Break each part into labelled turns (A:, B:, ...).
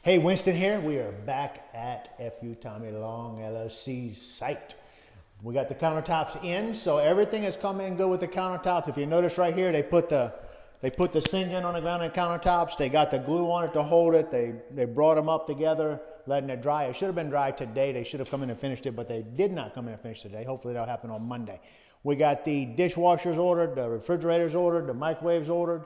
A: Hey, Winston here. We are back at FU Tommy Long LLC's site. We got the countertops in, so everything has come in good with the countertops. If you notice right here, they put the sink in on the ground and countertops. They got the glue on it to hold it. They brought them up together, letting it dry. It should have been dry today. They should have come in and finished it, but they did not come in and finish today. Hopefully that'll happen on Monday. We got the dishwashers ordered, the refrigerators ordered, the microwaves ordered.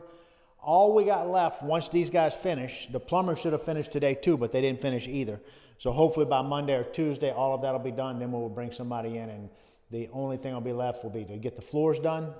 A: All we got left, once these guys finish, the plumber should have finished today too, but they didn't finish either. So hopefully by Monday or Tuesday, all of that will be done. Then we'll bring somebody in, and the only thing that'll be left will be to get the floors done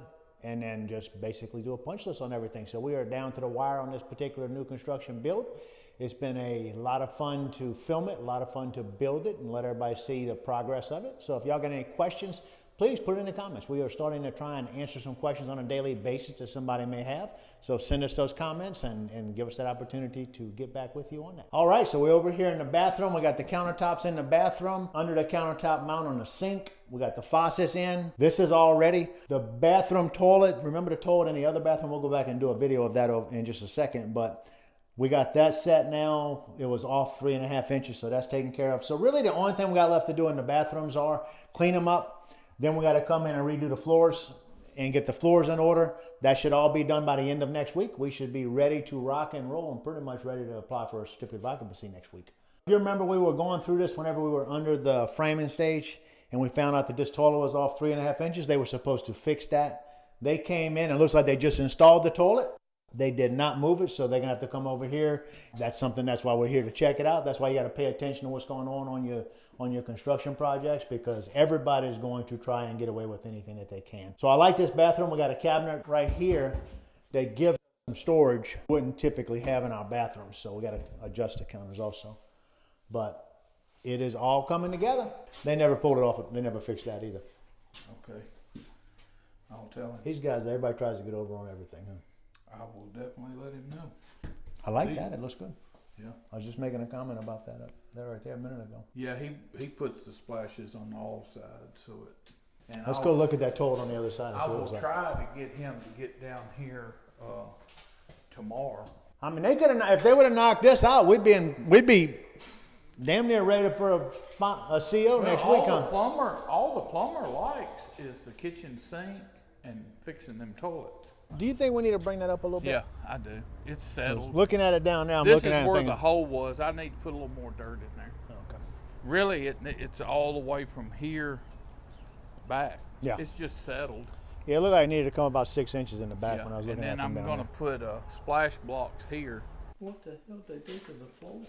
A: and then just basically do a punch list on everything. So we are down to the wire on this particular new construction build. It's been a lot of fun to film it, a lot of fun to build it and let everybody see the progress of it. So if y'all got any questions, please put it in the comments. We are starting to try and answer some questions on a daily basis that somebody may have. So send us those comments and give us that opportunity to get back with you on that. All right, so we're over here in the bathroom. We got the countertops in the bathroom. Under the countertop mount on the sink, we got the faucets in. This is all ready. The bathroom toilet, remember the toilet in the other bathroom? We'll go back and do a video of that in just a second, but we got that set now. It was off 3.5 inches, so that's taken care of. So really the only thing we got left to do in the bathrooms are clean them up. Then we got to come in and redo the floors and get the floors in order. That should all be done by the end of next week. We should be ready to rock and roll and pretty much ready to apply for a certificate of occupancy next week. If you remember, we were going through this whenever we were under the framing stage and we found out that this toilet was off 3.5 inches. They were supposed to fix that. They came in and it looks like they just installed the toilet. They did not move it, so they're gonna have to come over here. That's why we're here to check it out. That's why you gotta pay attention to what's going on your construction projects, because everybody's going to try and get away with anything that they can. So I like this bathroom. We got a cabinet right here that gives some storage wouldn't typically have in our bathrooms. So we gotta adjust the counters also. But it is all coming together. They never pulled it off. They never fixed that either.
B: Okay. I'll tell him.
A: These guys, everybody tries to get over on everything, huh?
B: I will definitely let him know.
A: I like that. It looks good.
B: Yeah.
A: I was just making a comment about that right there a minute ago.
B: Yeah, he puts the splashes on all sides, so it. And
A: Let's go look at that toilet on the other side. And
B: I
A: see what
B: will
A: it's like.
B: try to get him to get down here tomorrow.
A: I mean, they could have. If they would have knocked this out, we'd be damn near ready for a CO next week.
B: All the plumber likes is the kitchen sink and fixing them toilets.
A: Do you think we need to bring that up a little bit?
B: Yeah, I do. It's settled.
A: Looking at it down there, I'm
B: this
A: looking at it.
B: This is where
A: thinking,
B: the hole was. I need to put a little more dirt in there.
A: Okay.
B: Really, it's all the way from here back.
A: Yeah.
B: It's just settled.
A: Yeah, it looked like it needed to come about 6 inches in the back
B: Yeah.
A: when I was looking at it.
B: And then I'm going to put splash blocks here. What the hell did they do to the floor?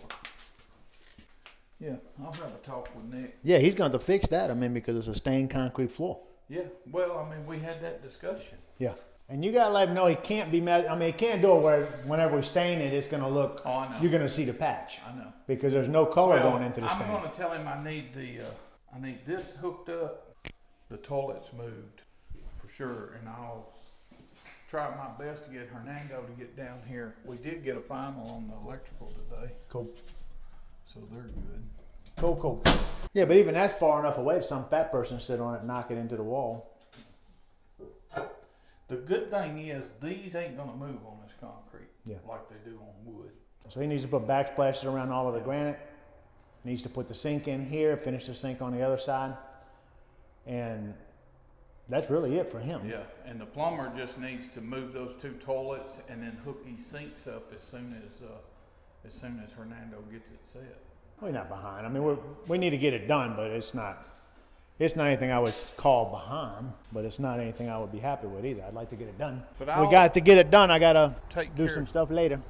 B: Yeah, I'll have a talk with Nick.
A: Yeah, he's going to fix that. I mean, because it's a stained concrete floor.
B: Yeah, well, I mean, we had that discussion.
A: Yeah. And you got to let him know he can't be mad. I mean, he can't do it where whenever we stain it, it's going to look,
B: oh, I know.
A: You're going to see the patch.
B: I know.
A: Because there's no color going into the stain.
B: I'm going to tell him I need this hooked up, the toilet's moved for sure, and I'll try my best to get Hernando to get down here. We did get a final on the electrical today.
A: Cool.
B: So they're good.
A: Cool. Yeah, but even that's far enough away that some fat person sit on it and knock it into the wall.
B: The good thing is these ain't gonna move on this concrete,
A: yeah,
B: like they do on wood.
A: So he needs to put backsplashes around all of the granite. Needs to put the sink in here, finish the sink on the other side. And that's really it for him.
B: Yeah, and the plumber just needs to move those two toilets and then hook these sinks up as soon as Hernando gets it set.
A: We're not behind. I mean, we need to get it done, but it's not anything I would call behind, but it's not anything I would be happy with either. I'd like to get it done. But we got to get it done. I got to do some stuff later.